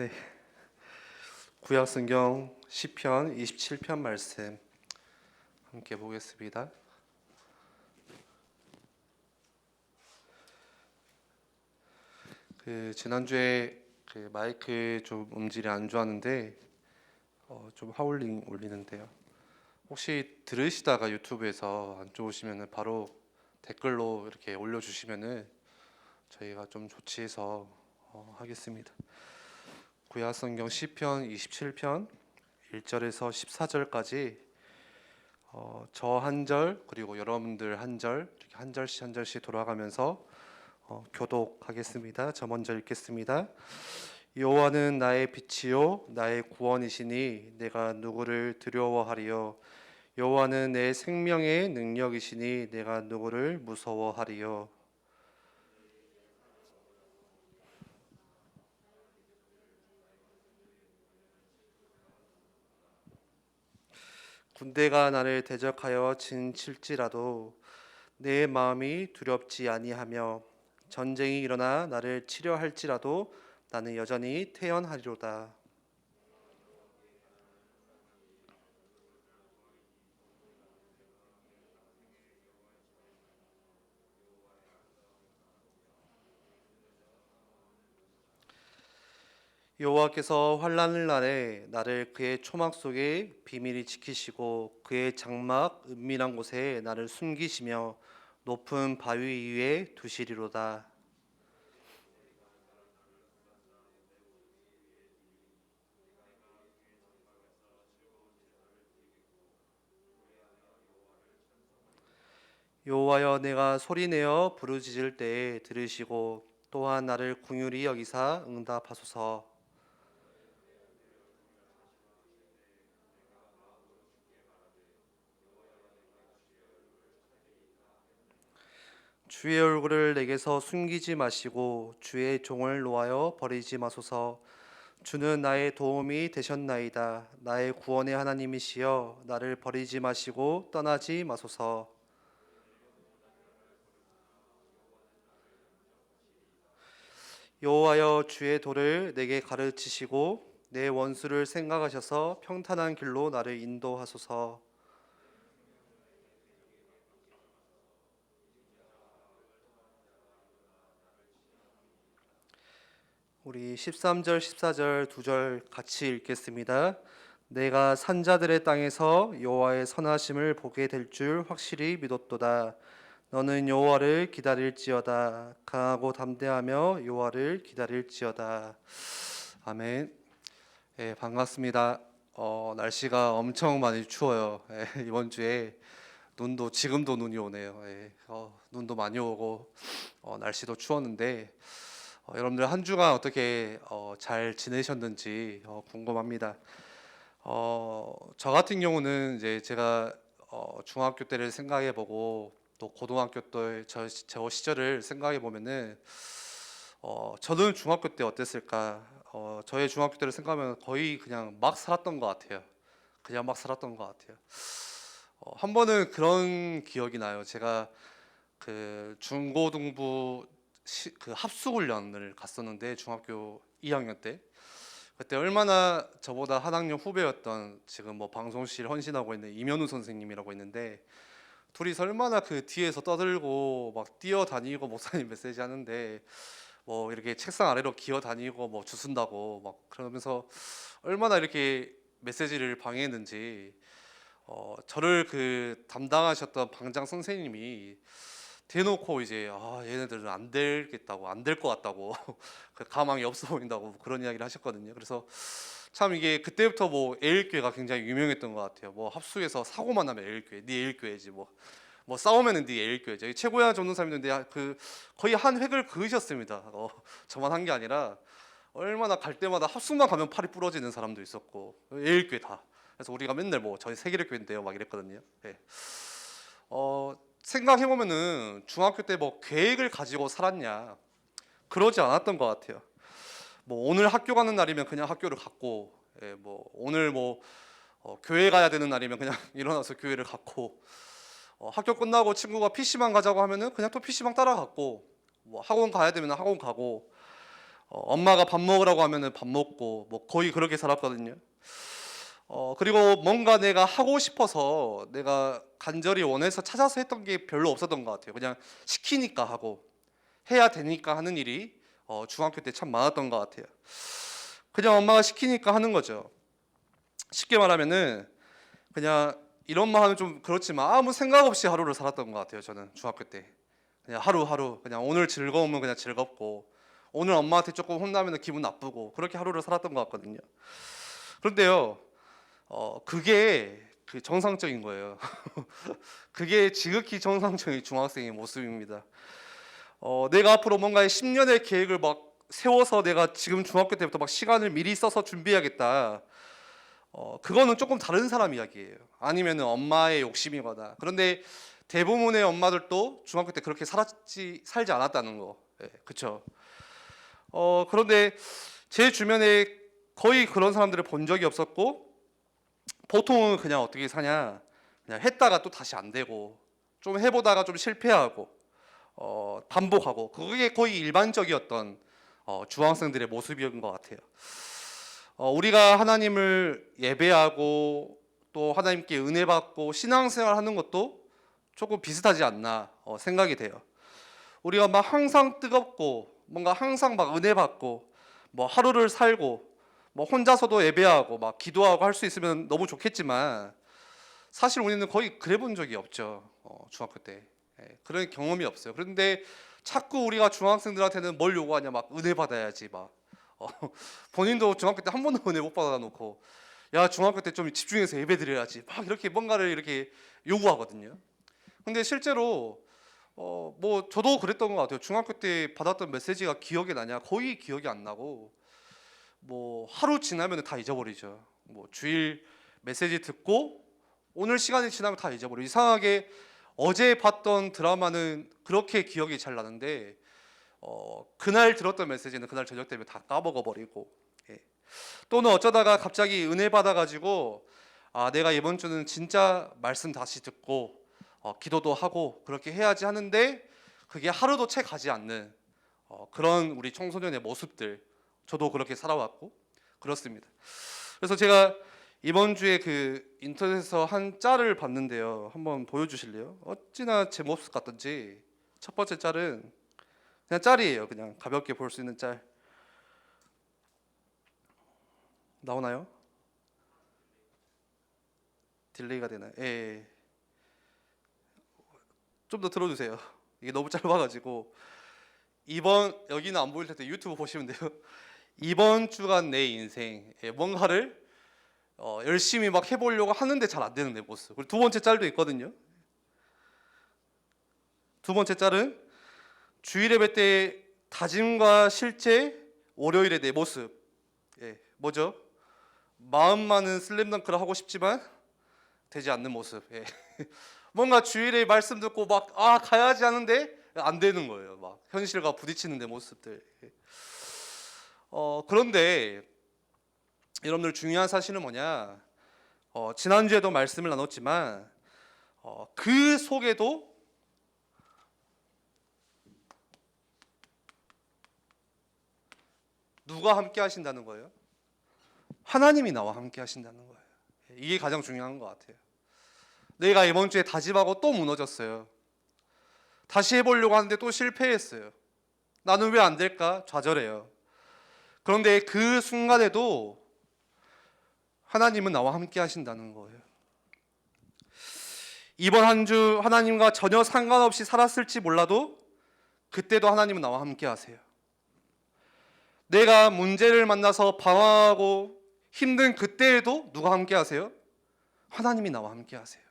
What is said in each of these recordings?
네, 구약성경 시편 27편 말씀 함께 보겠습니다. 지난주에 마이크 좀 음질이 안 좋았는데 좀 하울링 울리는데요. 혹시 들으시다가 유튜브에서 안 좋으시면은 바로 댓글로 이렇게 올려주시면은 저희가 좀 조치해서 하겠습니다. 구약성경 시편 27편 1절에서 14절까지 저 한 절 그리고 여러분들 한 절 이렇게 한 절씩 한 절씩 돌아가면서 교독하겠습니다. 저 먼저 읽겠습니다. 여호와는 나의 빛이요 나의 구원이시니 내가 누구를 두려워하리요. 여호와는 내 생명의 능력이시니 내가 누구를 무서워하리요. 군대가 나를 대적하여 진칠지라도 내 마음이 두렵지 아니하며 전쟁이 일어나 나를 치려 할지라도 나는 여전히 태연하리로다. 여호와께서 환난을 날에 나를 그의 초막 속에 비밀히 지키시고 그의 장막 은밀한 곳에 나를 숨기시며 높은 바위 위에 두시리로다. 여호와여 내가 소리내어 부르짖을 때에 들으시고 또한 나를 긍휼히 여기사 응답하소서. 주의 얼굴을 내게서 숨기지 마시고 주의 종을 놓아여 버리지 마소서. 주는 나의 도움이 되셨나이다. 나의 구원의 하나님이시여 나를 버리지 마시고 떠나지 마소서. 여호와여 주의 도를 내게 가르치시고 내 원수를 생각하셔서 평탄한 길로 나를 인도하소서. 우리 13절 14절 두 절 같이 읽겠습니다. 내가 산자들의 땅에서 여호와의 선하심을 보게 될 줄 확실히 믿었도다. 너는 여호와를 기다릴지어다. 강하고 담대하며 여호와를 기다릴지어다. 아멘. 예, 반갑습니다. 날씨가 엄청 많이 추워요. 예, 이번 주에 눈도 지금도 눈이 오네요. 예, 눈도 많이 오고 날씨도 추웠는데 여러분들 한 주간 어떻게 잘 지내셨는지 궁금합니다. 저 같은 경우는 이제 제가 중학교 때를 생각해 보고 또 고등학교 때 저 시절을 생각해 보면은 저는 중학교 때 어땠을까? 저의 중학교 때를 생각하면 거의 그냥 막 살았던 것 같아요. 그냥 막 살았던 것 같아요. 한 번은 그런 기억이 나요. 제가 그 중고등부 그 합숙훈련을 갔었는데 중학교 2학년 때 그때 얼마나 저보다 한 학년 후배였던 지금 뭐 방송실 헌신하고 있는 이면우 선생님이라고 있는데 둘이서 얼마나 그 뒤에서 떠들고 막 뛰어다니고 목사님 메시지 하는데 뭐 이렇게 책상 아래로 기어 다니고 뭐 주순다고 막 그러면서 얼마나 이렇게 메시지를 방해했는지 저를 그 담당하셨던 방장 선생님이 대놓고 이제 얘네들은 안 되겠다고 안 될 것 같다고 그 가망이 없어 보인다고 그런 이야기를 하셨거든요. 그래서 참 이게 그때부터 뭐 에일교회가 굉장히 유명했던 것 같아요. 뭐 합숙에서 사고만 나면 에일교회, 네 에일교회지 뭐 싸우면은 네 에일교회죠. 최고야 전도사님인데 그 거의 한 획을 그으셨습니다. 저만 한 게 아니라 얼마나 갈 때마다 합숙만 가면 팔이 부러지는 사람도 있었고 에일교회 다. 그래서 우리가 맨날 뭐 저희 세계력교회인데요 막 이랬거든요. 네. 생각해 보면은 중학교 때 뭐 계획을 가지고 살았냐 그러지 않았던 것 같아요. 뭐 오늘 학교 가는 날이면 그냥 학교를 갔고, 예, 뭐 오늘 뭐 교회 가야 되는 날이면 그냥 일어나서 교회를 갔고, 학교 끝나고 친구가 PC방 가자고 하면은 그냥 또 PC방 따라갔고, 뭐 학원 가야 되면 학원 가고, 엄마가 밥 먹으라고 하면은 밥 먹고 뭐 거의 그렇게 살았거든요. 그리고 뭔가 내가 하고 싶어서 내가 간절히 원해서 찾아서 했던 게 별로 없었던 것 같아요. 그냥 시키니까 하고 해야 되니까 하는 일이 중학교 때 참 많았던 것 같아요. 그냥 엄마가 시키니까 하는 거죠. 쉽게 말하면은 그냥 이런 말 하면 좀 그렇지만 아무 생각 없이 하루를 살았던 것 같아요. 저는 중학교 때 그냥 하루하루 그냥 오늘 즐거우면 그냥 즐겁고 오늘 엄마한테 조금 혼나면 기분 나쁘고 그렇게 하루를 살았던 것 같거든요. 그런데요, 그게 그 정상적인 거예요. 그게 지극히 정상적인 중학생의 모습입니다. 내가 앞으로 뭔가 10년의 계획을 막 세워서 내가 지금 중학교 때부터 막 시간을 미리 써서 준비해야겠다. 그거는 조금 다른 사람 이야기예요. 아니면은 엄마의 욕심이거나. 그런데 대부분의 엄마들도 중학교 때 그렇게 살지 않았다는 거. 예, 그렇죠. 그런데 제 주변에 거의 그런 사람들을 본 적이 없었고 보통은 그냥 어떻게 사냐? 그냥 했다가 또 다시 안 되고 좀 해보다가 좀 실패하고 반복하고 그게 거의 일반적이었던 중학생들의 모습이었던 것 같아요. 우리가 하나님을 예배하고 또 하나님께 은혜 받고 신앙생활 하는 것도 조금 비슷하지 않나 생각이 돼요. 우리가 막 항상 뜨겁고 뭔가 항상 막 은혜 받고 뭐 하루를 살고 뭐 혼자서도 예배하고 막 기도하고 할 수 있으면 너무 좋겠지만 사실 우리는 거의 그래 본 적이 없죠. 중학교 때 그런 경험이 없어요. 그런데 자꾸 우리가 중학생들한테는 뭘 요구하냐 막 은혜 받아야지 막 어, 본인도 중학교 때 한 번도 은혜 못 받아놓고 야 중학교 때 좀 집중해서 예배 드려야지 막 이렇게 뭔가를 이렇게 요구하거든요. 근데 실제로 뭐 저도 그랬던 것 같아요. 중학교 때 받았던 메시지가 기억이 나냐? 거의 기억이 안 나고 뭐 하루 지나면 다 잊어버리죠. 뭐 주일 메시지 듣고 오늘 시간이 지나면 다 잊어버려. 이상하게 어제 봤던 드라마는 그렇게 기억이 잘 나는데 그날 들었던 메시지는 그날 저녁 때문에 다 까먹어 버리고 예. 또는 어쩌다가 갑자기 은혜 받아가지고 아 내가 이번 주는 진짜 말씀 다시 듣고 기도도 하고 그렇게 해야지 하는데 그게 하루도 채 가지 않는 그런 우리 청소년의 모습들 저도 그렇게 살아왔고 그렇습니다. 그래서 제가 이번 주에 그 인터넷에서 한 짤을 봤는데요. 한번 보여주실래요? 어찌나 제 모습 같던지. 첫 번째 짤은 그냥 짤이에요. 그냥 가볍게 볼 수 있는 짤. 나오나요? 딜레이가 되나요? 예. 좀 더 들어주세요. 이게 너무 짧아가지고 이번 여기는 안 보일 텐데 유튜브 보시면 돼요. 이번 주간 내 인생 뭔가를 열심히 막 해보려고 하는데 잘 안 되는 내 모습. 그리고 두 번째 짤도 있거든요. 두 번째 짤은 주일 예배 때 다짐과 실제 월요일의 내 모습. 예, 뭐죠? 마음만은 슬램덩크를 하고 싶지만 되지 않는 모습. 예. 뭔가 주일에 말씀 듣고 막 가야지 하는데 안 되는 거예요. 막 현실과 부딪히는 내 모습들. 예. 그런데 여러분들 중요한 사실은 뭐냐? 지난주에도 말씀을 나눴지만 그 속에도 누가 함께 하신다는 거예요? 하나님이 나와 함께 하신다는 거예요. 이게 가장 중요한 것 같아요. 내가 이번 주에 다짐하고 또 무너졌어요. 다시 해보려고 하는데 또 실패했어요. 나는 왜 안 될까? 좌절해요. 그런데 그 순간에도 하나님은 나와 함께 하신다는 거예요. 이번 한 주 하나님과 전혀 상관없이 살았을지 몰라도 그때도 하나님은 나와 함께 하세요. 내가 문제를 만나서 방황하고 힘든 그때에도 누가 함께 하세요? 하나님이 나와 함께 하세요.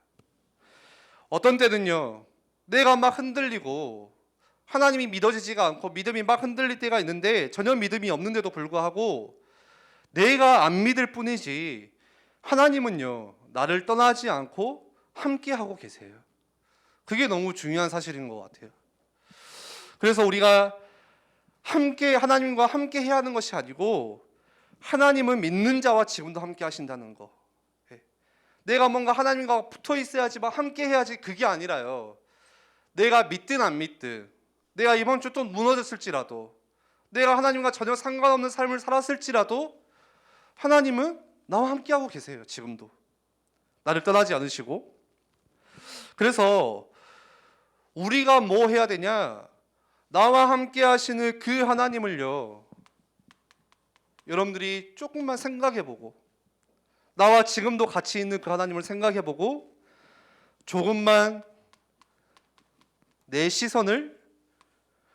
어떤 때는요, 내가 막 흔들리고 하나님이 믿어지지가 않고 믿음이 막 흔들릴 때가 있는데 전혀 믿음이 없는데도 불구하고 내가 안 믿을 뿐이지 하나님은요, 나를 떠나지 않고 함께 하고 계세요. 그게 너무 중요한 사실인 것 같아요. 그래서 우리가 함께 하나님과 함께 해야 하는 것이 아니고 하나님은 믿는 자와 지금도 함께 하신다는 거. 예. 내가 뭔가 하나님과 붙어 있어야지 막 함께 해야지 그게 아니라요. 내가 믿든 안 믿든 내가 이번 주 또 무너졌을지라도 내가 하나님과 전혀 상관없는 삶을 살았을지라도 하나님은 나와 함께하고 계세요. 지금도 나를 떠나지 않으시고. 그래서 우리가 뭐 해야 되냐? 나와 함께 하시는 그 하나님을요, 여러분들이 조금만 생각해보고, 나와 지금도 같이 있는 그 하나님을 생각해보고, 조금만 내 시선을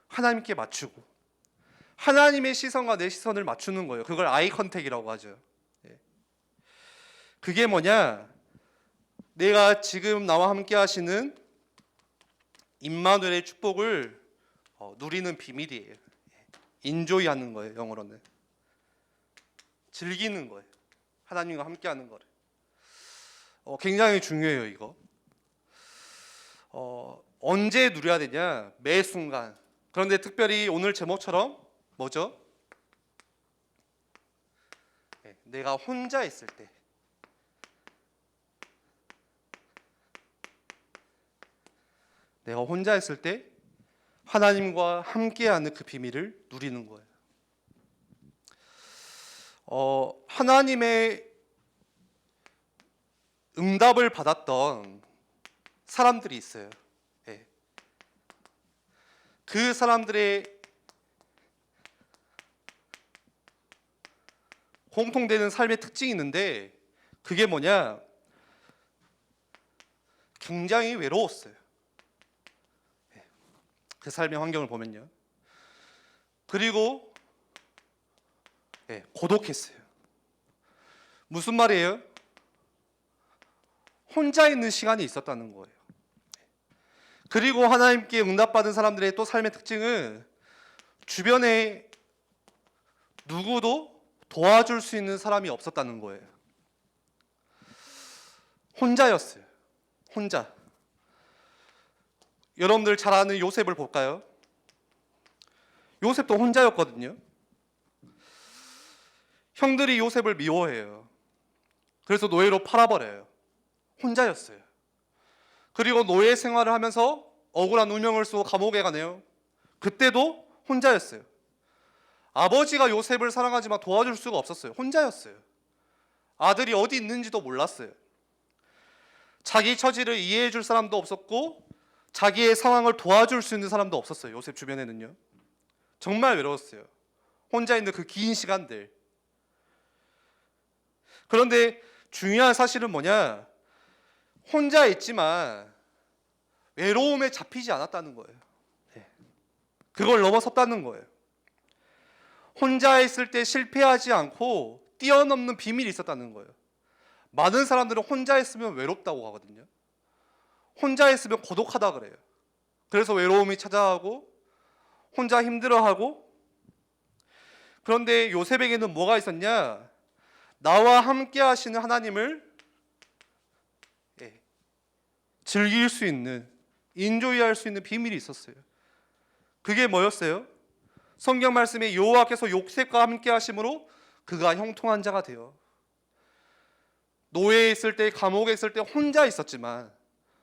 하나님께 맞추고, 하나님의 시선과 내 시선을 맞추는 거예요. 그걸 아이 컨택이라고 하죠. 그게 뭐냐? 내가 지금 나와 함께 하시는 임마누엘의 축복을 누리는 비밀이에요. 인조이하는 거예요. 영어로는 즐기는 거예요. 하나님과 함께하는 거를. 굉장히 중요해요. 이거 언제 누려야 되냐? 매 순간. 그런데 특별히 오늘 제목처럼 뭐죠? 내가 혼자 있을 때, 내가 혼자 있을 때 하나님과 함께하는 그 비밀을 누리는 거예요. 하나님의 응답을 받았던 사람들이 있어요. 그 사람들의 공통되는 삶의 특징이 있는데, 그게 뭐냐? 굉장히 외로웠어요. 그 삶의 환경을 보면요. 그리고 고독했어요. 무슨 말이에요? 혼자 있는 시간이 있었다는 거예요. 그리고 하나님께 응답받은 사람들의 또 삶의 특징은 주변에 누구도 도와줄 수 있는 사람이 없었다는 거예요. 혼자였어요. 혼자. 여러분들 잘 아는 요셉을 볼까요? 요셉도 혼자였거든요. 형들이 요셉을 미워해요. 그래서 노예로 팔아버려요. 혼자였어요. 그리고 노예 생활을 하면서 억울한 누명을 쓰고 감옥에 가네요. 그때도 혼자였어요. 아버지가 요셉을 사랑하지만 도와줄 수가 없었어요. 혼자였어요. 아들이 어디 있는지도 몰랐어요. 자기 처지를 이해해 줄 사람도 없었고 자기의 상황을 도와줄 수 있는 사람도 없었어요. 요셉 주변에는요. 정말 외로웠어요. 혼자 있는 그 긴 시간들. 그런데 중요한 사실은 뭐냐? 혼자 있지만 외로움에 잡히지 않았다는 거예요. 그걸 넘어섰다는 거예요. 혼자 있을 때 실패하지 않고 뛰어넘는 비밀이 있었다는 거예요. 많은 사람들은 혼자 있으면 외롭다고 하거든요. 혼자 있으면 고독하다 그래요. 그래서 외로움이 찾아오고 혼자 힘들어하고. 그런데 요셉에게는 뭐가 있었냐? 나와 함께 하시는 하나님을 즐길 수 있는, 인조이할 수 있는 비밀이 있었어요. 그게 뭐였어요? 성경 말씀에 여호와께서 요셉과 함께 하심으로 그가 형통한 자가 되어. 노예에 있을 때, 감옥에 있을 때 혼자 있었지만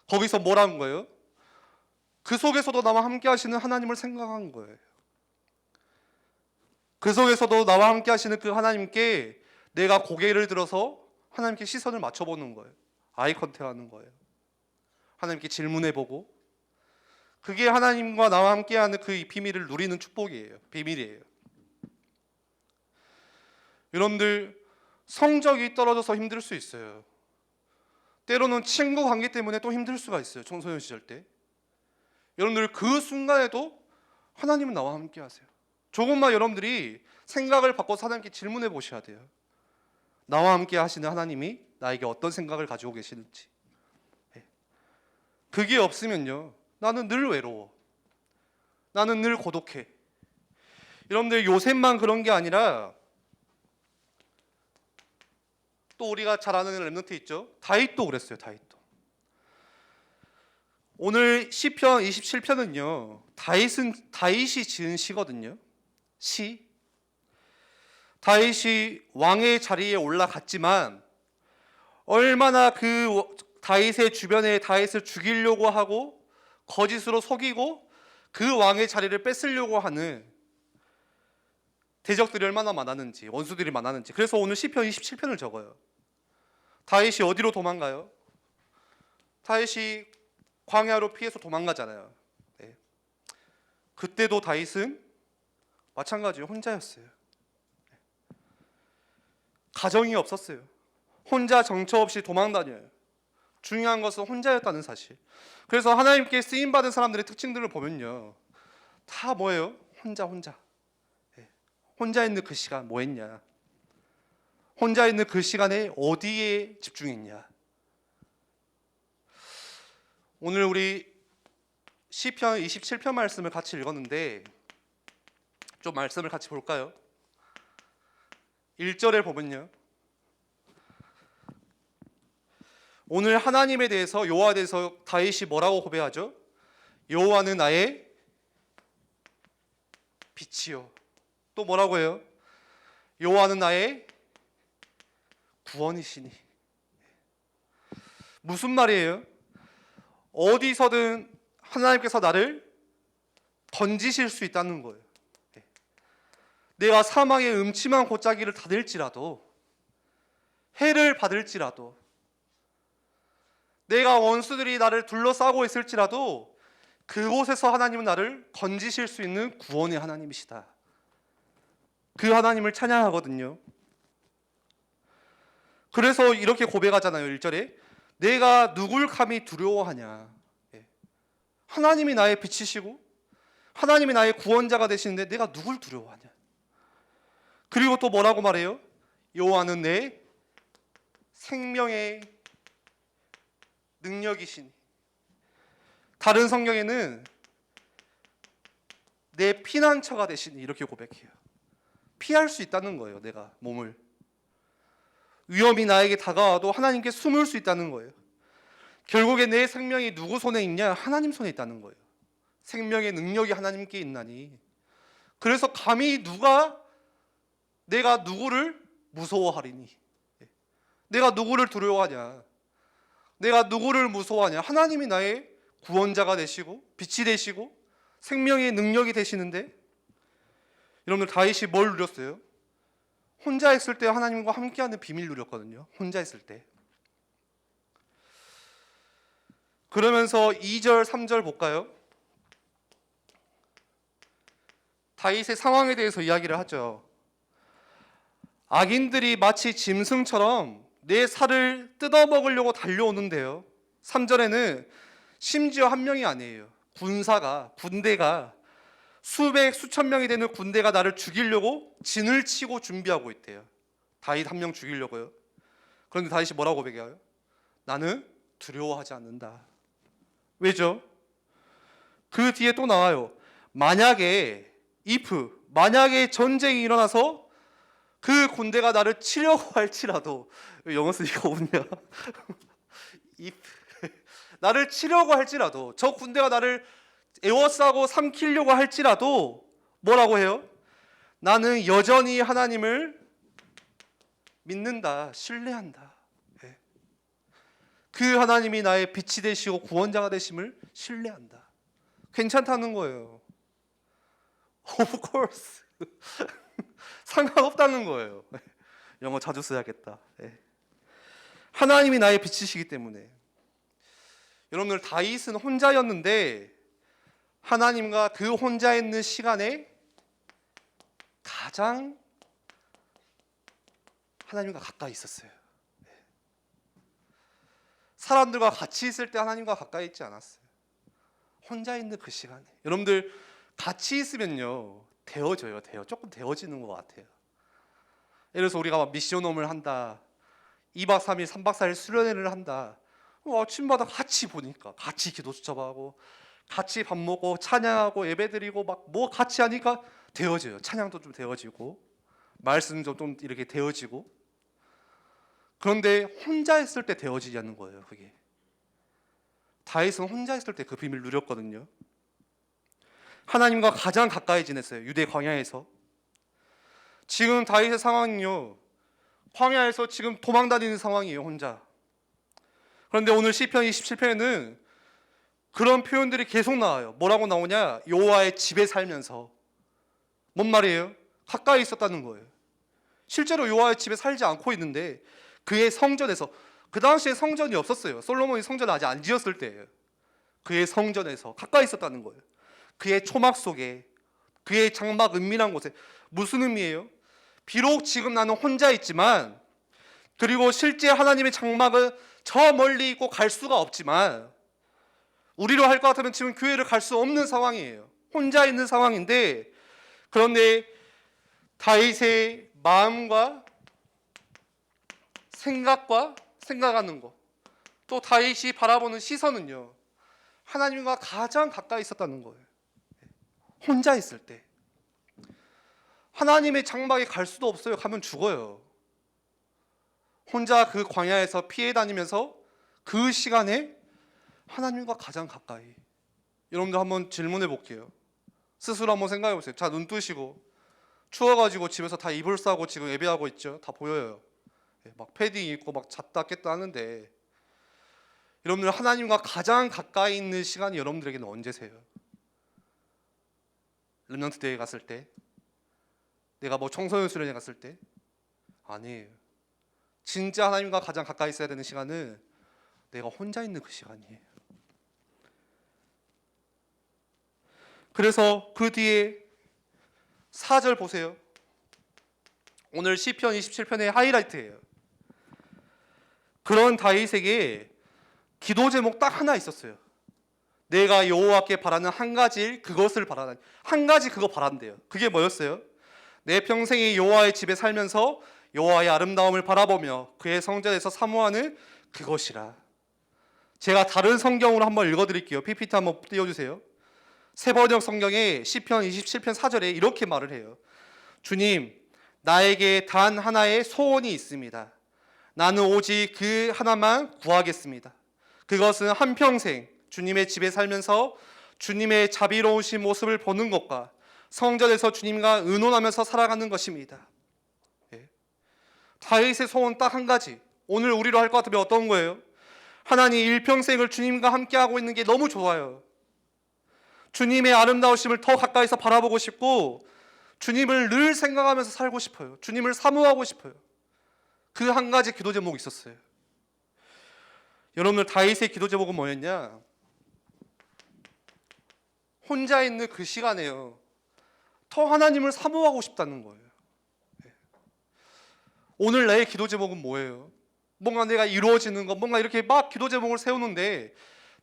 거기서 뭐라는 거예요? 그 속에서도 나와 함께 하시는 하나님을 생각한 거예요. 그 속에서도 나와 함께 하시는 그 하나님께 내가 고개를 들어서 하나님께 시선을 맞춰보는 거예요. 아이 컨택하는 거예요. 하나님께 질문해보고. 그게 하나님과 나와 함께하는 그 비밀을 누리는 축복이에요. 비밀이에요. 여러분들 성적이 떨어져서 힘들 수 있어요. 때로는 친구 관계 때문에 또 힘들 수가 있어요. 청소년 시절 때. 여러분들 그 순간에도 하나님은 나와 함께 하세요. 조금만 여러분들이 생각을 바꿔서 하나님께 질문해 보셔야 돼요. 나와 함께 하시는 하나님이 나에게 어떤 생각을 가지고 계시는지. 그게 없으면요, 나는 늘 외로워. 나는 늘 고독해. 여러분들 요셉만 그런 게 아니라 또 우리가 잘 아는 렘넌트 있죠? 다윗도 그랬어요. 오늘 시편 27편은요 다윗이 지은 시거든요. 시. 다윗이 왕의 자리에 올라갔지만 얼마나 그 다윗의 주변에 다윗을 죽이려고 하고 거짓으로 속이고 그 왕의 자리를 뺏으려고 하는 대적들이 얼마나 많았는지, 원수들이 많았는지. 그래서 오늘 시편 27편을 적어요. 다윗이 어디로 도망가요? 다윗이 광야로 피해서 도망가잖아요. 네. 그때도 다윗은 마찬가지로 혼자였어요. 가정이 없었어요. 혼자 정처 없이 도망다녀요. 중요한 것은 혼자였다는 사실. 그래서 하나님께 쓰임받은 사람들의 특징들을 보면요, 다 뭐예요? 혼자. 혼자 있는 그 시간 뭐 했냐? 혼자 있는 그 시간에 어디에 집중했냐? 오늘 우리 시편 27편 말씀을 같이 읽었는데 좀 말씀을 같이 볼까요? 1절에 보면요, 오늘 하나님에 대해서, 여호와에 대해서 다윗이 뭐라고 고백하죠? 여호와는 나의 빛이요. 또 뭐라고 해요? 여호와는 나의 구원이시니. 무슨 말이에요? 어디서든 하나님께서 나를 던지실 수 있다는 거예요. 내가 사망의 음침한 골짜기를 다닐지라도, 해를 받을지라도, 내가 원수들이 나를 둘러싸고 있을지라도 그곳에서 하나님은 나를 건지실 수 있는 구원의 하나님이시다. 그 하나님을 찬양하거든요. 그래서 이렇게 고백하잖아요. 1절에 내가 누굴 감히 두려워하냐. 하나님이 나의 빛이시고 하나님이 나의 구원자가 되시는데 내가 누굴 두려워하냐. 그리고 또 뭐라고 말해요? 여호와는 내 생명의 능력이시니. 다른 성경에는 내 피난처가 되시니 이렇게 고백해요. 피할 수 있다는 거예요. 내가 몸을, 위험이 나에게 다가와도 하나님께 숨을 수 있다는 거예요. 결국에 내 생명이 누구 손에 있냐? 하나님 손에 있다는 거예요. 생명의 능력이 하나님께 있나니. 그래서 감히 내가 누구를 무서워하리니. 내가 누구를 두려워하냐? 내가 누구를 무서워하냐? 하나님이 나의 구원자가 되시고 빛이 되시고 생명의 능력이 되시는데, 여러분들 다윗이 뭘 누렸어요? 혼자 있을 때 하나님과 함께하는 비밀 누렸거든요. 혼자 있을 때. 그러면서 2절 3절 볼까요? 다윗의 상황에 대해서 이야기를 하죠. 악인들이 마치 짐승처럼 내 살을 뜯어먹으려고 달려오는데요. 3절에는 심지어 한 명이 아니에요. 군대가 수백 수천 명이 되는 군대가 나를 죽이려고 진을 치고 준비하고 있대요. 다윗 한 명 죽이려고요. 그런데 다윗이 뭐라고 고백해요? 나는 두려워하지 않는다. 왜죠? 그 뒤에 또 나와요. 만약에 전쟁이 일어나서 그 군대가 나를 치려고 할지라도, 영어 쓰니까 웃냐? 나를 치려고 할지라도, 저 군대가 나를 에워싸고 삼키려고 할지라도 뭐라고 해요? 나는 여전히 하나님을 믿는다, 신뢰한다. 그 하나님이 나의 빛이 되시고 구원자가 되심을 신뢰한다. 괜찮다는 거예요. Of course. 상관없다는 거예요. 영어 자주 써야겠다. 하나님이 나의 빛이시기 때문에. 여러분들 다윗은 혼자였는데 하나님과 그 혼자 있는 시간에 가장 하나님과 가까이 있었어요. 사람들과 같이 있을 때 하나님과 가까이 있지 않았어요. 혼자 있는 그 시간에. 여러분들 같이 있으면요 데워져요. 조금 데워지는 것 같아요. 예를 들어서 우리가 미션홈을 한다, 2박 3일 3박 4일 수련회를 한다. 아침마다 같이 보니까 같이 기도 수첩하고 같이 밥 먹고 찬양하고 예배드리고 막 뭐 같이 하니까 데워져요. 찬양도 좀 데워지고 말씀도 좀 이렇게 데워지고. 그런데 혼자 있을 때 데워지지 않는 거예요. 그게 다윗은 혼자 있을 때 그 비밀을 누렸거든요. 하나님과 가장 가까이 지냈어요. 유대 광야에서. 지금 다윗의 상황은요, 광야에서 지금 도망다니는 상황이에요. 혼자. 그런데 오늘 시편 27편에는 그런 표현들이 계속 나와요. 뭐라고 나오냐? 여호와의 집에 살면서. 뭔 말이에요? 가까이 있었다는 거예요. 실제로 여호와의 집에 살지 않고 있는데 그의 성전에서, 그 당시에 성전이 없었어요. 솔로몬이 성전을 아직 안 지었을 때예요. 그의 성전에서 가까이 있었다는 거예요. 그의 초막 속에, 그의 장막 은밀한 곳에. 무슨 의미예요? 비록 지금 나는 혼자 있지만, 그리고 실제 하나님의 장막은 저 멀리 있고 갈 수가 없지만, 우리로 할 것 같으면 지금 교회를 갈 수 없는 상황이에요. 혼자 있는 상황인데, 그런데 다윗의 마음과 생각과 생각하는 것, 또 다윗이 바라보는 시선은요, 하나님과 가장 가까이 있었다는 거예요. 혼자 있을 때. 하나님의 장막에 갈 수도 없어요. 가면 죽어요. 혼자 그 광야에서 피해 다니면서 그 시간에 하나님과 가장 가까이. 여러분들 한번 질문해 볼게요. 스스로 한번 생각해 보세요. 자, 눈 뜨시고, 추워가지고 집에서 다 이불 싸고 지금 예배하고 있죠. 다 보여요. 막 패딩 입고 막 잤다 깼다 하는데, 여러분들 하나님과 가장 가까이 있는 시간이 여러분들에게는 언제세요? 렘넌트 대회 갔을 때? 내가 뭐 청소년 수련회 갔을 때? 아니에요. 진짜 하나님과 가장 가까이 있어야 되는 시간은 내가 혼자 있는 그 시간이에요. 그래서 그 뒤에 4절 보세요. 오늘 시편 27편의 하이라이트예요. 그런 다윗에게 기도 제목 딱 하나 있었어요. 내가 여호와께 바라는 한 가지 일, 그것을 바라는, 한 가지 그거 바란대요. 그게 뭐였어요? 내 평생이 여호와의 집에 살면서 여호와의 아름다움을 바라보며 그의 성전에서 사모하는 그것이라. 제가 다른 성경으로 한번 읽어드릴게요. PPT 한번 띄워주세요. 새번역 성경에 시편 27편 4절에 이렇게 말을 해요. 주님, 나에게 단 하나의 소원이 있습니다. 나는 오직 그 하나만 구하겠습니다. 그것은 한평생 주님의 집에 살면서 주님의 자비로우신 모습을 보는 것과 성전에서 주님과 의논하면서 살아가는 것입니다. 다윗의 소원 딱 한 가지. 오늘 우리로 할 것 같으면 어떤 거예요? 하나님 일평생을 주님과 함께하고 있는 게 너무 좋아요. 주님의 아름다우심을 더 가까이서 바라보고 싶고, 주님을 늘 생각하면서 살고 싶어요. 주님을 사모하고 싶어요. 그 한 가지 기도 제목이 있었어요. 여러분들 다윗의 기도 제목은 뭐였냐? 혼자 있는 그 시간에요, 더 하나님을 사모하고 싶다는 거예요. 오늘 나의 기도 제목은 뭐예요? 뭔가 내가 이루어지는 것, 뭔가 이렇게 막 기도 제목을 세우는데,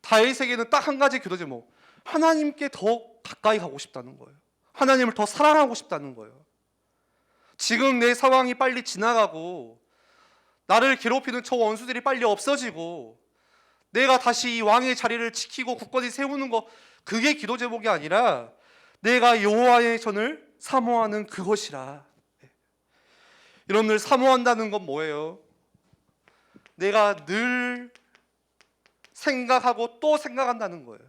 다윗에게는 딱 한 가지 기도 제목, 하나님께 더 가까이 가고 싶다는 거예요. 하나님을 더 사랑하고 싶다는 거예요. 지금 내 상황이 빨리 지나가고 나를 괴롭히는 저 원수들이 빨리 없어지고 내가 다시 이 왕의 자리를 지키고 굳건히 세우는 것, 그게 기도 제목이 아니라 내가 여호와의 전을 사모하는 그것이라. 여러분들 사모한다는 건 뭐예요? 내가 늘 생각하고 또 생각한다는 거예요.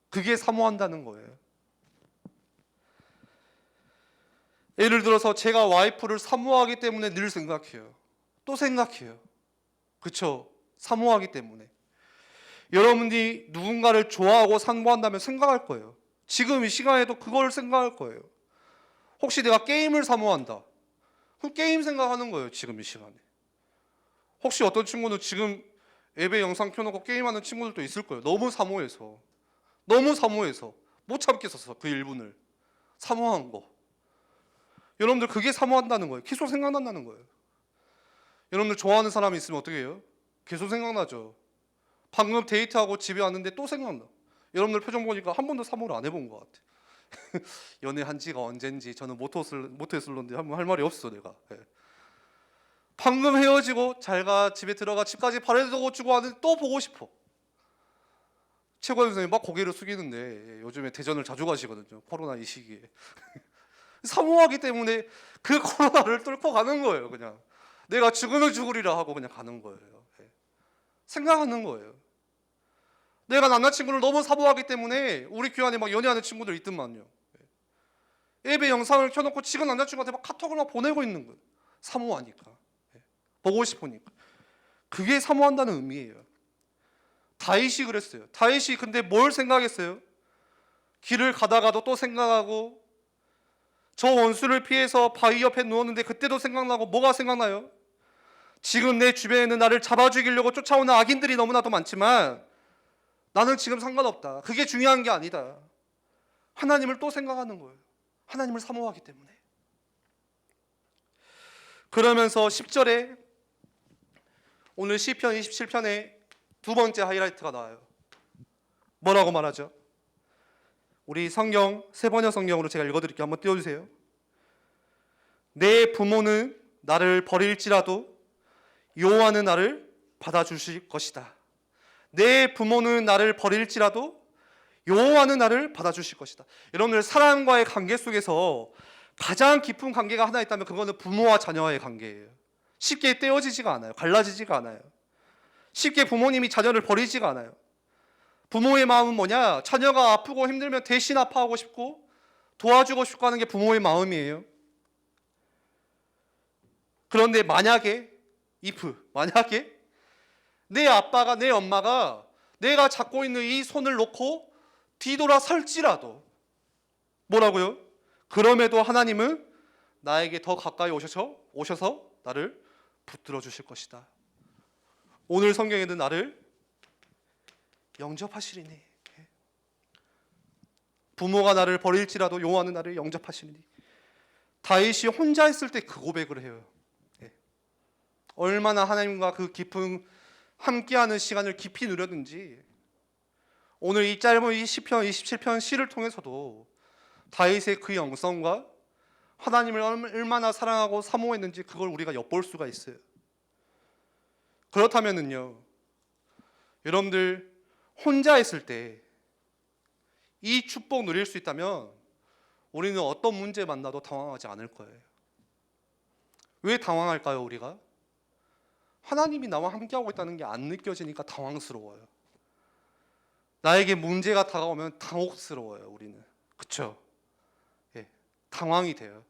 그게 사모한다는 거예요. 예를 들어서 제가 와이프를 사모하기 때문에 늘 생각해요. 또 생각해요. 그렇죠? 사모하기 때문에. 여러분이 누군가를 좋아하고 사모한다면 생각할 거예요. 지금 이 시간에도 그걸 생각할 거예요. 혹시 내가 게임을 사모한다, 그 게임 생각하는 거예요. 지금 이 시간에. 혹시 어떤 친구는 지금 예배 영상 켜놓고 게임하는 친구들도 있을 거예요. 너무 사모해서 못 참겠어서 그 1분을 사모한 거. 여러분들 그게 사모한다는 거예요. 계속 생각난다는 거예요. 여러분들 좋아하는 사람이 있으면 어떻게 해요? 계속 생각나죠. 방금 데이트하고 집에 왔는데 또 생각나. 여러분들 표정 보니까 한 번도 사모를 안 해본 것 같아. 연애한 지가 언젠지. 저는 모태솔로인데 한번 할 말이 없어 내가. 방금 헤어지고 잘가, 집에 들어가, 집까지 바래도 주고 하는데 또 보고 싶어. 최고의 선생님 막 고개를 숙이는데 요즘에 대전을 자주 가시거든요. 코로나 이 시기에. 사모하기 때문에 그 코로나를 뚫고 가는 거예요. 그냥 내가 죽으면 죽으리라 하고 그냥 가는 거예요. 생각하는 거예요. 내가 남자친구를 너무 사모하기 때문에 우리 교회 안에 막 연애하는 친구들 있더만요. 예배 영상을 켜놓고 지금 남자친구한테 막 카톡을 막 보내고 있는 거예요. 사모하니까. 보고 싶으니까. 그게 사모한다는 의미예요. 다윗이 그랬어요. 다윗이 근데 뭘 생각했어요? 길을 가다가도 또 생각하고, 저 원수를 피해서 바위 옆에 누웠는데 그때도 생각나고 뭐가 생각나요? 지금 내 주변에는 나를 잡아 죽이려고 쫓아오는 악인들이 너무나도 많지만 나는 지금 상관없다. 그게 중요한 게 아니다. 하나님을 또 생각하는 거예요. 하나님을 사모하기 때문에. 그러면서 10절에 오늘 시편 27편에 두 번째 하이라이트가 나와요. 뭐라고 말하죠? 우리 성경 세번역 성경으로 제가 읽어드릴게요. 한번 띄워주세요. 내 부모는 나를 버릴지라도 여호와는 나를 받아주실 것이다. 내 부모는 나를 버릴지라도 여호와는 나를 받아주실 것이다. 여러분들 사람과의 관계 속에서 가장 깊은 관계가 하나 있다면 그거는 부모와 자녀와의 관계예요. 쉽게 떼어지지가 않아요. 갈라지지가 않아요. 쉽게 부모님이 자녀를 버리지가 않아요. 부모의 마음은 뭐냐? 자녀가 아프고 힘들면 대신 아파하고 싶고 도와주고 싶고 하는 게 부모의 마음이에요. 그런데 만약에 내 아빠가 내 엄마가 내가 잡고 있는 이 손을 놓고 뒤돌아 설지라도 뭐라고요? 그럼에도 하나님은 나에게 더 가까이 오셔서 나를 붙들어 주실 것이다. 오늘 성경에는 나를 영접하시리니 부모가 나를 버릴지라도 여호와는 나를 영접하시리니. 다윗이 혼자 있을 때 그 고백을 해요. 얼마나 하나님과 그 깊은 함께하는 시간을 깊이 누렸는지 오늘 이 짧은 이 시편 27편 시를 통해서도 다윗의 그 영성과 하나님을 얼마나 사랑하고 사모했는지 그걸 우리가 엿볼 수가 있어요. 그렇다면은요, 여러분들 혼자 있을 때 이 축복 누릴 수 있다면 우리는 어떤 문제 만나도 당황하지 않을 거예요. 왜 당황할까요, 우리가? 하나님이 나와 함께하고 있다는 게 안 느껴지니까 당황스러워요. 나에게 문제가 다가오면 당혹스러워요, 우리는. 그렇죠? 예, 당황이 돼요.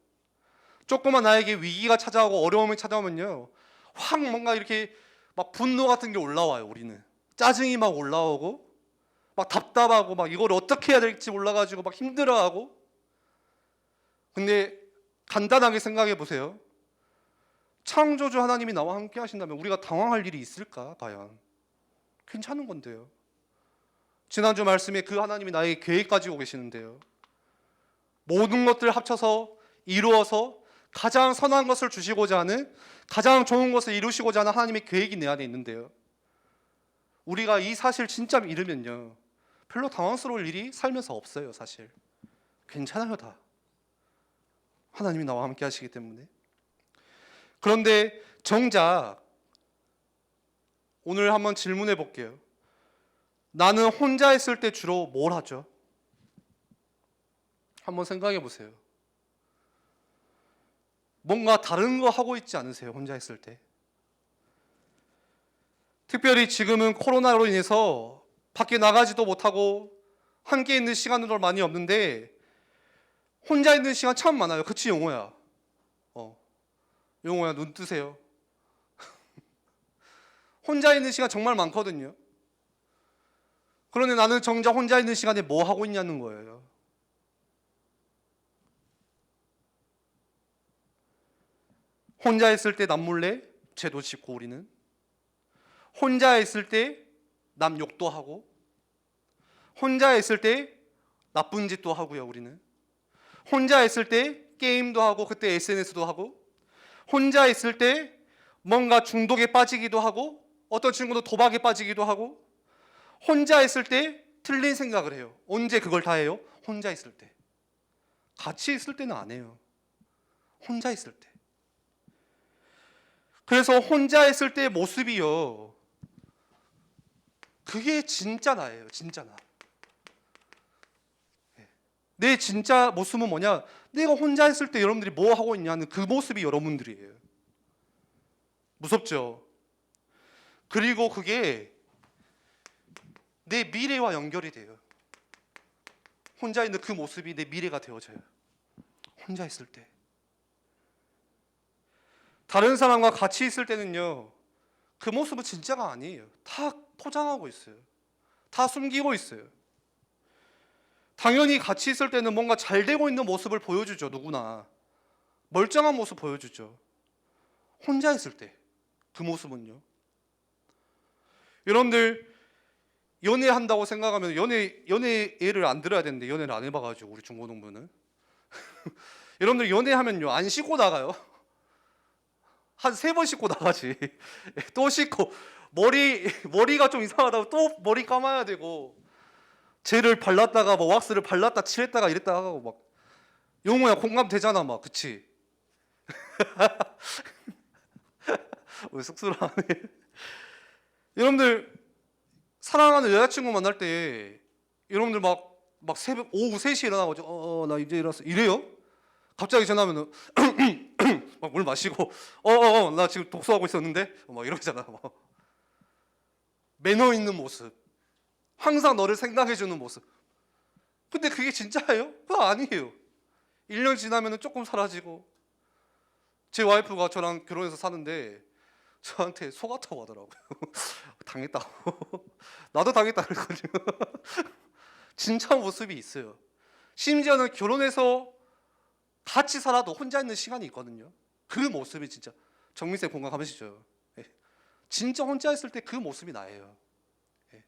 조그만 나에게 위기가 찾아오고 어려움이 찾아오면요, 확 뭔가 이렇게 막 분노 같은 게 올라와요. 우리는 짜증이 막 올라오고 막 답답하고 막 이걸 어떻게 해야 될지 몰라가지고 막 힘들어하고. 근데 간단하게 생각해 보세요. 창조주 하나님이 나와 함께 하신다면 우리가 당황할 일이 있을까? 과연 괜찮은 건데요. 지난주 말씀에 그 하나님이 나에게 계획 가지고 계시는데요, 모든 것들을 합쳐서 이루어서 가장 선한 것을 주시고자 하는, 가장 좋은 것을 이루시고자 하는 하나님의 계획이 내 안에 있는데요, 우리가 이 사실 진짜 잃으면요 별로 당황스러울 일이 살면서 없어요. 사실 괜찮아요. 다 하나님이 나와 함께 하시기 때문에. 그런데 정작 오늘 한번 질문해 볼게요. 나는 혼자 있을 때 주로 뭘 하죠? 한번 생각해 보세요. 뭔가 다른 거 하고 있지 않으세요? 혼자 있을 때. 특별히 지금은 코로나로 인해서 밖에 나가지도 못하고 함께 있는 시간도 많이 없는데 혼자 있는 시간 참 많아요. 그치, 용호야? 용호야, 눈 뜨세요. 혼자 있는 시간 정말 많거든요. 그런데 나는 정작 혼자 있는 시간에 뭐 하고 있냐는 거예요. 혼자 있을 때 남몰래 죄도 짓고 우리는, 혼자 있을 때 남 욕도 하고, 혼자 있을 때 나쁜 짓도 하고요. 우리는 혼자 있을 때 게임도 하고 그때 SNS도 하고, 혼자 있을 때 뭔가 중독에 빠지기도 하고, 어떤 친구도 도박에 빠지기도 하고, 혼자 있을 때 틀린 생각을 해요. 언제 그걸 다 해요? 혼자 있을 때. 같이 있을 때는 안 해요. 혼자 있을 때. 그래서 혼자 있을 때의 모습이요, 그게 진짜 나예요. 진짜 나. 내 진짜 모습은 뭐냐? 내가 혼자 있을 때 여러분들이 뭐 하고 있냐는 그 모습이 여러분들이에요. 무섭죠? 그리고 그게 내 미래와 연결이 돼요. 혼자 있는 그 모습이 내 미래가 되어져요. 혼자 있을 때. 다른 사람과 같이 있을 때는요, 그 모습은 진짜가 아니에요. 다 포장하고 있어요. 다 숨기고 있어요. 당연히 같이 있을 때는 뭔가 잘 되고 있는 모습을 보여주죠. 누구나 멀쩡한 모습 보여주죠. 혼자 있을 때 그 모습은요. 여러분들 연애한다고 생각하면 연애 예를 안 들어야 되는데 연애를 안 해봐가지고 우리 중고등부는 여러분들 연애하면요 안 씻고 나가요. 한 3번 씻고 나가지. 또 씻고 머리가 좀 이상하다고 또 머리 감아야 되고 젤을 발랐다가 뭐 왁스를 발랐다 칠했다가 이랬다가 하고 막 용호야 공감 되잖아 막 그치? 왜 쑥스러워하네. 여러분들 사랑하는 여자친구 만날 때 여러분들 막 새벽 오후 3시에 일어나가지고 나 이제 일어났어 이래요? 갑자기 전화하면은 막 물 마시고 나 지금 독서하고 있었는데 막 이러잖아. 막. 매너 있는 모습, 항상 너를 생각해주는 모습. 근데 그게 진짜예요? 그거 아니에요. 1년 지나면은 조금 사라지고. 제 와이프가 저랑 결혼해서 사는데 저한테 속았다고 하더라고요. 당했다고. 나도 당했다 그랬거든요. 진짜 모습이 있어요. 심지어는 결혼해서 같이 살아도 혼자 있는 시간이 있거든요. 그 모습이 진짜 정민쌤 공감하시죠? 예. 진짜 혼자 있을 때 그 모습이 나예요. 예.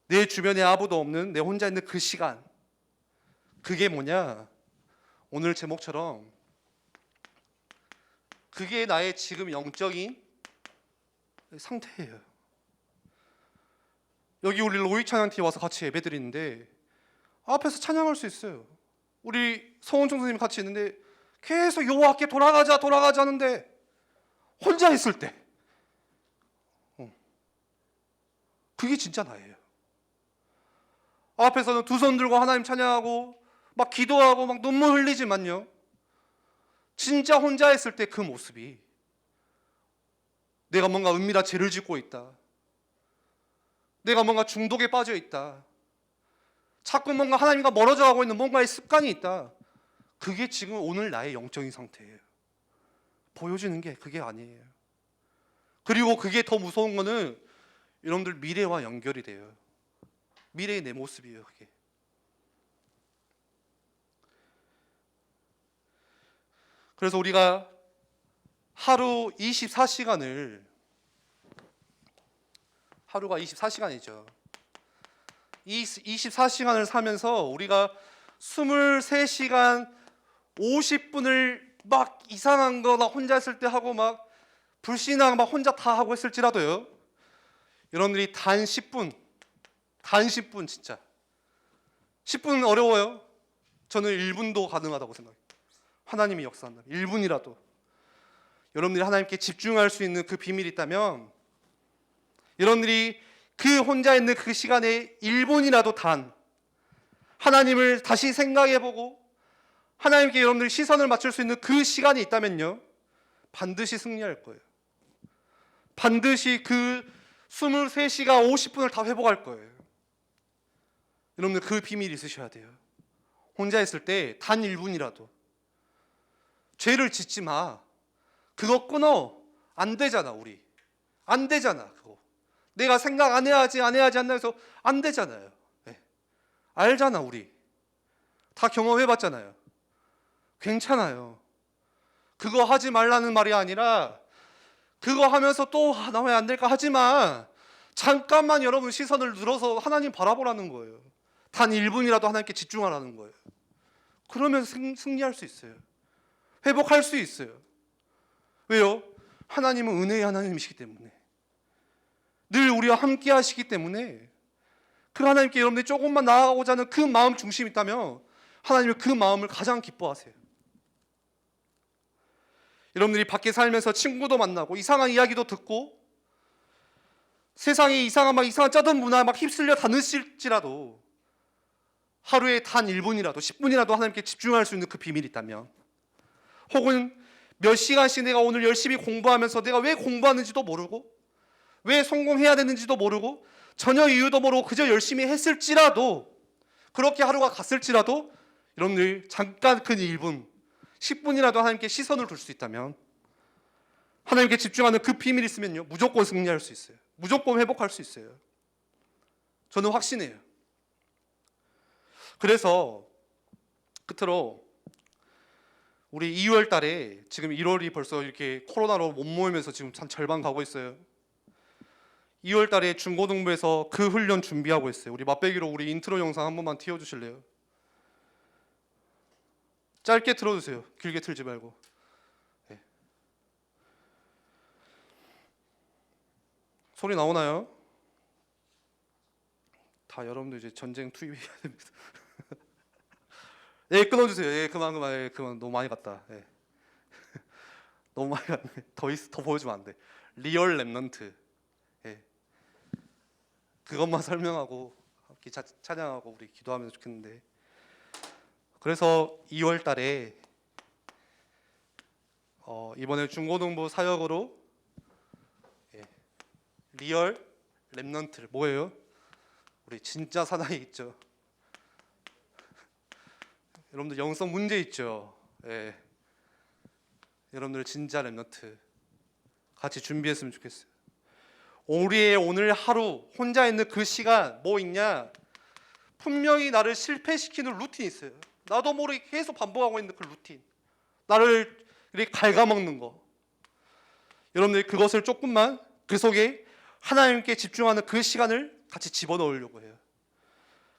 내 주변에 아무도 없는 내 혼자 있는 그 시간, 그게 뭐냐? 오늘 제목처럼 그게 나의 지금 영적인 상태예요. 여기 우리 로이 찬양팀 와서 같이 예배드리는데 앞에서 찬양할 수 있어요. 우리 서원총 선생님 같이 있는데 계속 여호와께 돌아가자 하는데 혼자 있을 때 그게 진짜 나예요. 앞에서는 두 손 들고 하나님 찬양하고 막 기도하고 막 눈물 흘리지만요, 진짜 혼자 있을 때 그 모습이 내가 뭔가 은밀한 죄를 짓고 있다, 내가 뭔가 중독에 빠져 있다, 자꾸 뭔가 하나님과 멀어져 가고 있는 뭔가의 습관이 있다, 그게 지금 오늘 나의 영적인 상태예요. 보여지는 게 그게 아니에요. 그리고 그게 더 무서운 거는 여러분들 미래와 연결이 돼요. 미래의 내 모습이에요. 그게. 그래서 우리가 하루 24시간을 하루가 24시간이죠. 이 24시간을 살면서 우리가 23시간 50분을 막 이상한 거 막 혼자 있을 때 하고 막 불신앙 막 혼자 다 하고 했을지라도요, 여러분들이 단 10분 진짜 10분은 어려워요. 저는 1분도 가능하다고 생각해요. 하나님이 역사한다면 1분이라도 여러분들이 하나님께 집중할 수 있는 그 비밀이 있다면, 여러분들이 그 혼자 있는 그 시간에 1분이라도 단 하나님을 다시 생각해보고 하나님께 여러분들이 시선을 맞출 수 있는 그 시간이 있다면요, 반드시 승리할 거예요. 반드시 그 23시간 50분을 다 회복할 거예요. 여러분들 그 비밀이 있으셔야 돼요. 혼자 있을 때 단 1분이라도 죄를 짓지 마. 그거 끊어. 안 되잖아. 우리 안 되잖아. 그거 내가 생각 안 해야지 한다 해서 안 되잖아요. 네. 알잖아. 우리 다 경험해봤잖아요. 괜찮아요. 그거 하지 말라는 말이 아니라 그거 하면서 또 나 왜 안 될까 하지만 잠깐만 여러분 시선을 늘어서 하나님 바라보라는 거예요. 단 1분이라도 하나님께 집중하라는 거예요. 그러면 승리할 수 있어요. 회복할 수 있어요. 왜요? 하나님은 은혜의 하나님이시기 때문에, 늘 우리와 함께 하시기 때문에, 그 하나님께 여러분들이 조금만 나아가고자 하는 그 마음 중심이 있다면 하나님은 그 마음을 가장 기뻐하세요. 여러분들이 밖에 살면서 친구도 만나고 이상한 이야기도 듣고 세상에 이상한 짜던 문화에 막 휩쓸려 다니실지라도 하루에 단 1분이라도 10분이라도 하나님께 집중할 수 있는 그 비밀이 있다면, 혹은 몇 시간씩 내가 오늘 열심히 공부하면서 내가 왜 공부하는지도 모르고 왜 성공해야 되는지도 모르고 전혀 이유도 모르고 그저 열심히 했을지라도, 그렇게 하루가 갔을지라도 여러분들 잠깐 그 1분 10분이라도 하나님께 시선을 둘 수 있다면, 하나님께 집중하는 그 비밀이 있으면요, 무조건 승리할 수 있어요. 무조건 회복할 수 있어요. 저는 확신해요. 그래서 끝으로 우리 2월 달에 지금 1월이 벌써 이렇게 코로나로 못 모이면서 지금 한 절반 가고 있어요. 2월 달에 중고등부에서 그 훈련 준비하고 있어요. 우리 맛배기로 우리 인트로 영상 한 번만 띄워주실래요? 짧게 틀어주세요. 길게 틀지 말고. 네. 소리 나오나요? 다 여러분들 이제 전쟁 투입해야 됩니다. 예, 끊어주세요. 예, 그만. 예, 그만. 너무 많이 갔다. 예. 너무 많이 갔네. 더 보여주면 안 돼. 리얼 랩넌트. 예. 그것만 설명하고 찬양하고 우리 기도하면 좋겠는데. 그래서 2월 달에 이번에 중고등부 사역으로 리얼 랩넌트를 뭐예요? 우리 진짜 사나이 있죠. 여러분들 영성 문제 있죠. 예. 여러분들 진짜 랩넌트 같이 준비했으면 좋겠어요. 우리의 오늘 하루 혼자 있는 그 시간 뭐 있냐? 분명히 나를 실패시키는 루틴이 있어요. 나도 모르게 계속 반복하고 있는 그 루틴, 나를 이렇게 갉아먹는 거. 여러분들 그것을 조금만 그 속에 하나님께 집중하는 그 시간을 같이 집어넣으려고 해요.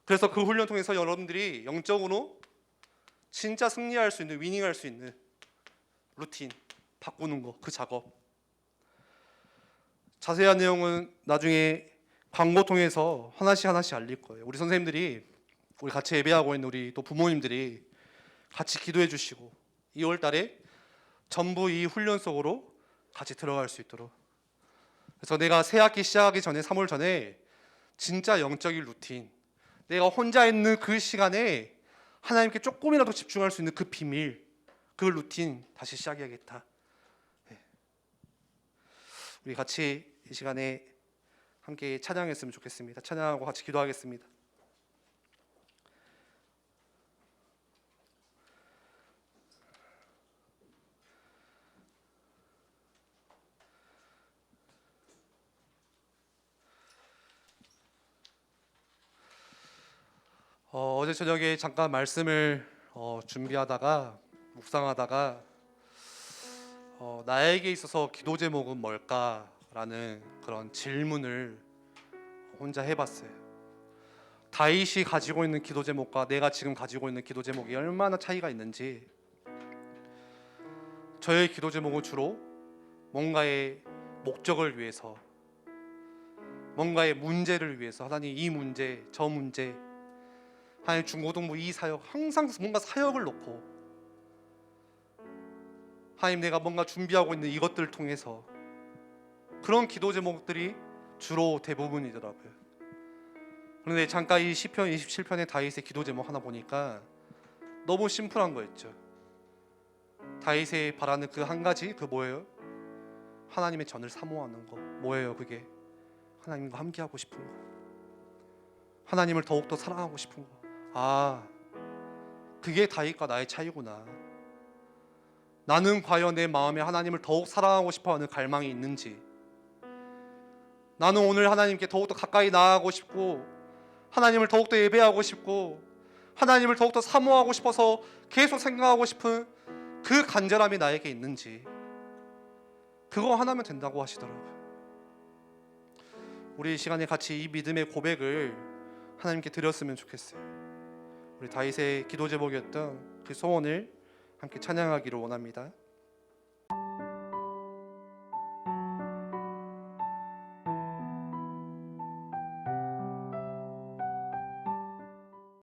그래서 그 훈련 통해서 여러분들이 영적으로 진짜 승리할 수 있는, 위닝할 수 있는 루틴 바꾸는 거, 그 작업. 자세한 내용은 나중에 광고 통해서 하나씩 알릴 거예요. 우리 선생님들이, 우리 같이 예배하고 있는 우리 또 부모님들이 같이 기도해 주시고 2월 달에 전부 이 훈련 속으로 같이 들어갈 수 있도록. 그래서 내가 새 학기 시작하기 전에 3월 전에 진짜 영적인 루틴, 내가 혼자 있는 그 시간에 하나님께 조금이라도 집중할 수 있는 그 비밀, 그 루틴 다시 시작해야겠다. 네. 우리 같이 이 시간에 함께 찬양했으면 좋겠습니다. 찬양하고 같이 기도하겠습니다. 어제 저녁에 잠깐 말씀을 준비하다가 묵상하다가 나에게 있어서 기도 제목은 뭘까라는 그런 질문을 혼자 해봤어요. 다윗이 가지고 있는 기도 제목과 내가 지금 가지고 있는 기도 제목이 얼마나 차이가 있는지. 저의 기도 제목은 주로 뭔가의 목적을 위해서, 뭔가의 문제를 위해서, 하나님 이 문제, 저 문제, 하나님 중고등부 이 사역, 항상 뭔가 사역을 놓고 하나님 내가 뭔가 준비하고 있는 이것들을 통해서, 그런 기도 제목들이 주로 대부분이더라고요. 그런데 잠깐 이 시편 27편의 다윗의 기도 제목 하나 보니까 너무 심플한 거였죠. 다윗이 바라는 그 한 가지, 그 뭐예요? 하나님의 전을 사모하는 거. 뭐예요 그게? 하나님과 함께하고 싶은 거, 하나님을 더욱더 사랑하고 싶은 거. 아, 그게 다윗과 나의 차이구나. 나는 과연 내 마음에 하나님을 더욱 사랑하고 싶어하는 갈망이 있는지, 나는 오늘 하나님께 더욱더 가까이 나아가고 싶고, 하나님을 더욱더 예배하고 싶고, 하나님을 더욱더 사모하고 싶어서 계속 생각하고 싶은 그 간절함이 나에게 있는지, 그거 하나면 된다고 하시더라고요. 우리 이 시간에 같이 이 믿음의 고백을 하나님께 드렸으면 좋겠어요. 우리 다윗의 기도 제목이었던 그 소원을 함께 찬양하기를 원합니다.